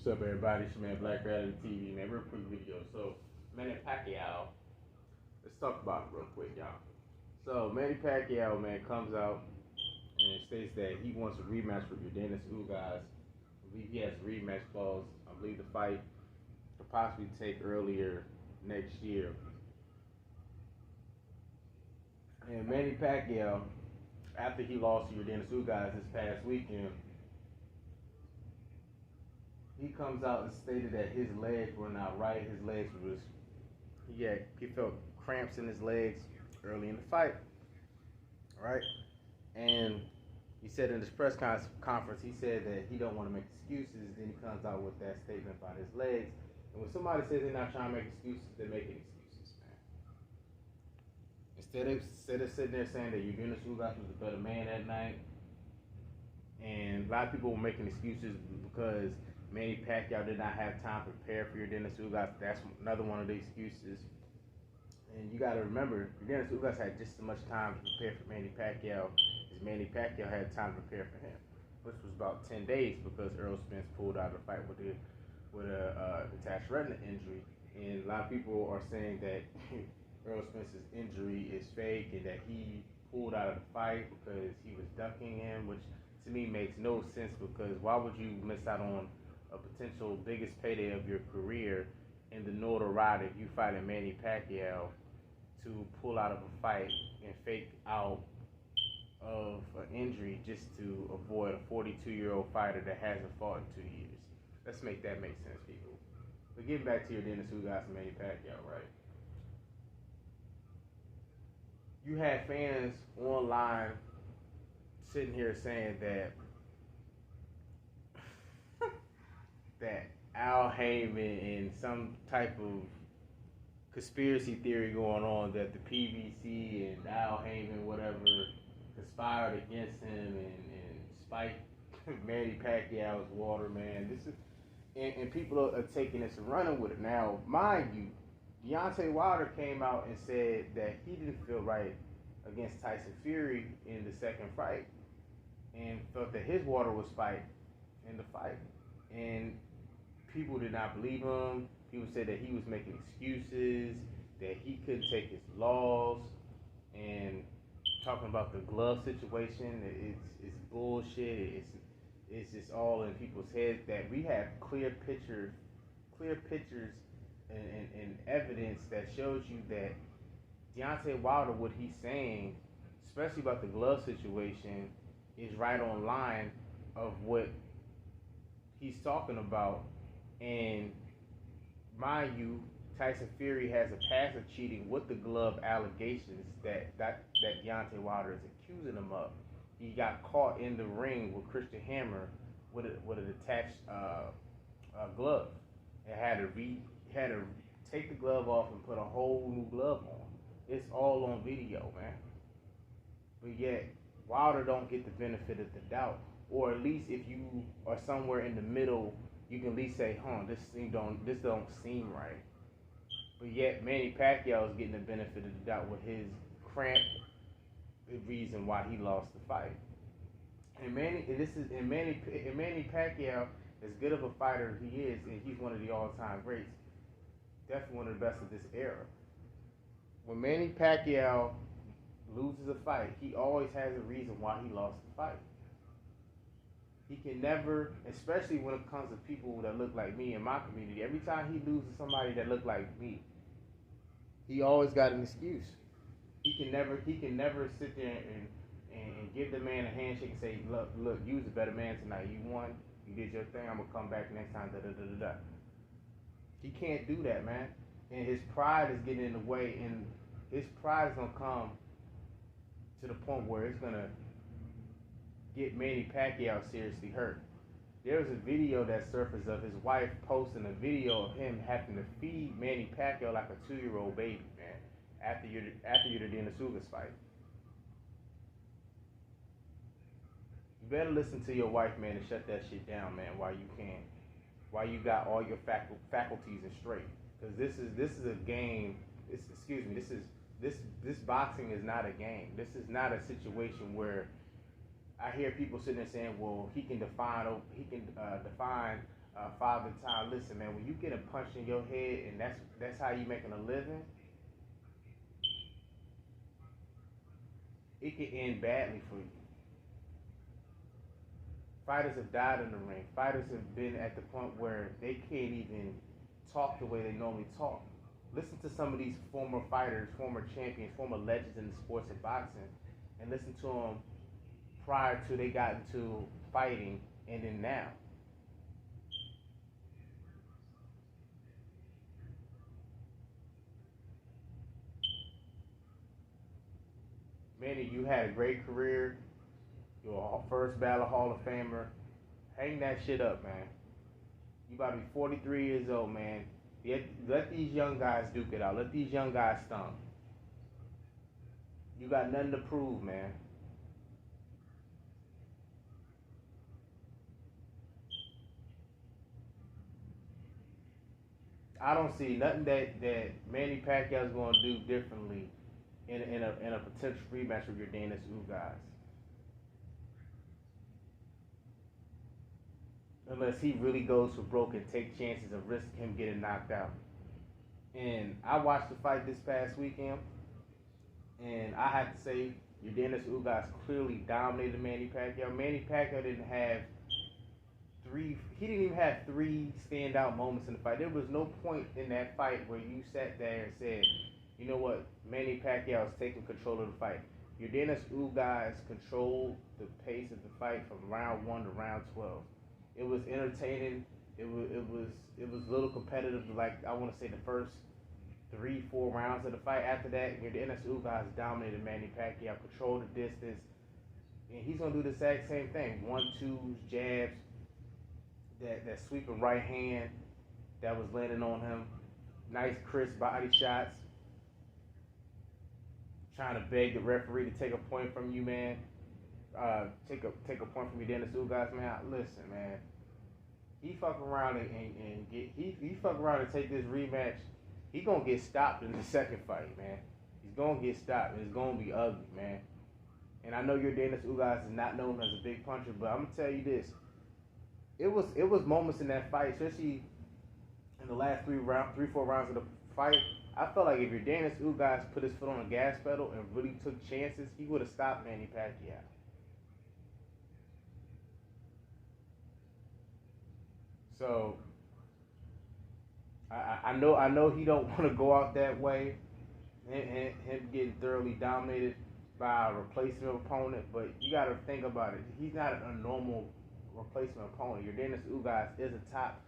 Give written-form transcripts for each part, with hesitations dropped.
What's up, everybody? It's your man Black Reality TV, man. Real quick video. So, Manny Pacquiao, let's talk about it real quick, y'all. So, Manny Pacquiao, man, comes out and states that he wants a rematch with Yordenis Ugas. I believe he has a rematch clause. I believe the fight could possibly take earlier next year. And Manny Pacquiao, after he lost to Yordenis Ugas this past weekend, he comes out and stated that his legs were not right. His legs was, he felt cramps in his legs early in the fight, right? And he said in his press conference, he said that he don't want to make excuses. Then he comes out with that statement about his legs. And when somebody says they're not trying to make excuses, they're making excuses, man. Instead of sitting there saying that Yordenis Ugas was the better man that night, and a lot of people were making excuses because Manny Pacquiao did not have time to prepare for Yordenis Ugas. That's another one of the excuses. And you got to remember, Yordenis Ugas had just as much time to prepare for Manny Pacquiao as Manny Pacquiao had time to prepare for him, which was about 10 days because Errol Spence pulled out of the fight with a detached retina injury. And a lot of people are saying that Errol Spence's injury is fake and that he pulled out of the fight because he was ducking him, which to me makes no sense because why would you miss out on a potential biggest payday of your career in the notoriety of you fighting Manny Pacquiao to pull out of a fight and fake out of an injury just to avoid a 42-year-old fighter that hasn't fought in 2 years? Let's make that make sense, people. But getting back to Yordenis Ugas and Manny Pacquiao, right? You had fans online sitting here saying that Al Heyman and some type of conspiracy theory going on that the PBC and Al Heyman, whatever, conspired against him and spiked Manny Pacquiao's water, man. This is and people are taking this and running with it. Now, mind you, Deontay Wilder came out and said that he didn't feel right against Tyson Fury in the second fight and felt that his water was spiked in the fight. And people did not believe him. People said that he was making excuses, that he couldn't take his loss, and talking about the glove situation. It's bullshit. It's just all in people's heads that we have clear pictures and evidence that shows you that Deontay Wilder, what he's saying, especially about the glove situation, is right on line of what he's talking about. And mind you, Tyson Fury has a past of cheating with the glove allegations that Deontay Wilder is accusing him of. He got caught in the ring with Christian Hammer with a detached glove, and had to take the glove off and put a whole new glove on. It's all on video, man. But yet Wilder don't get the benefit of the doubt, or at least if you are somewhere in the middle, you can at least say, this don't seem right. But yet Manny Pacquiao is getting the benefit of the doubt with his cramp reason why he lost the fight. And Manny Pacquiao, as good of a fighter he is, and he's one of the all-time greats, definitely one of the best of this era. When Manny Pacquiao loses a fight, he always has a reason why he lost the fight. He can never, especially when it comes to people that look like me in my community, every time he loses somebody that look like me, he always got an excuse. He can never sit there and give the man a handshake and say, look, you was a better man tonight. You won. You did your thing. I'm going to come back next time. He can't do that, man. And his pride is getting in the way. And his pride is going to come to the point where it's going to get Manny Pacquiao seriously hurt. There was a video that surfaced of his wife posting a video of him having to feed Manny Pacquiao like a 2-year-old baby, man, after Yordenis Ugas fight. You better listen to your wife, man, and shut that shit down, man, while you can. While you got all your faculties in straight. Because this is a game. This boxing is not a game. This is not a situation where I hear people sitting there saying, well, he can define father time. Listen, man, when you get a punch in your head and that's how you making a living, it can end badly for you. Fighters have died in the ring. Fighters have been at the point where they can't even talk the way they normally talk. Listen to some of these former fighters, former champions, former legends in the sports of boxing, and listen to them prior to they got into fighting and then now. Manny, you had a great career. You're a first ballot Hall of Famer. Hang that shit up, man. You about to be 43 years old, man. Let these young guys duke it out. Let these young guys stomp. You got nothing to prove, man. I don't see nothing that Manny Pacquiao is going to do differently in a potential rematch with your Dennis Ugas. Unless he really goes for broke and take chances of risk him getting knocked out. And I watched the fight this past weekend, and I have to say, your Dennis Ugas clearly dominated Manny Pacquiao. Manny Pacquiao didn't have he didn't even have three standout moments in the fight. There was no point in that fight where you sat there and said, you know what, Manny Pacquiao is taking control of the fight. Your Dennis Ugas controlled the pace of the fight from round 1 to round 12. It was entertaining. It was a little competitive. Like I want to say the first 3-4 rounds of the fight. After that, your Dennis Ugas dominated Manny Pacquiao, controlled the distance, and he's gonna do the exact same thing. 1-2s, jabs, that sweeping right hand that was landing on him. Nice crisp body shots. Trying to beg the referee to take a point from you, man. Take a point from you, Dennis Ugas, man. Listen, man. He fuck around and get he fuck around and take this rematch. He gonna get stopped in the second fight, man. He's gonna get stopped, and it's gonna be ugly, man. And I know your Dennis Ugas is not known as a big puncher, but I'm gonna tell you this: it was moments in that fight, especially in the last 3-4 rounds of the fight. I felt like if your Dennis Ugas put his foot on the gas pedal and really took chances, he would have stopped Manny Pacquiao. So I know he don't want to go out that way, and him getting thoroughly dominated by a replacement opponent. But you got to think about it. He's not a normal replacement opponent. Your Dennis Ugas is a top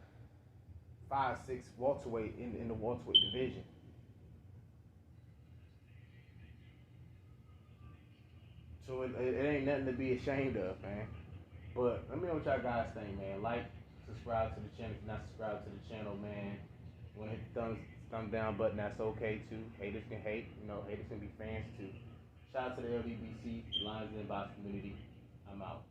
5-6 welterweight in the welterweight division. So it ain't nothing to be ashamed of, man. But let me know what y'all guys think, man. Like, subscribe to the channel. If you're not subscribed to the channel, man, you want to hit the thumb down button, that's okay too. Haters can hate. Haters can be fans too. Shout out to the LDBC, Lions in the Box community. I'm out.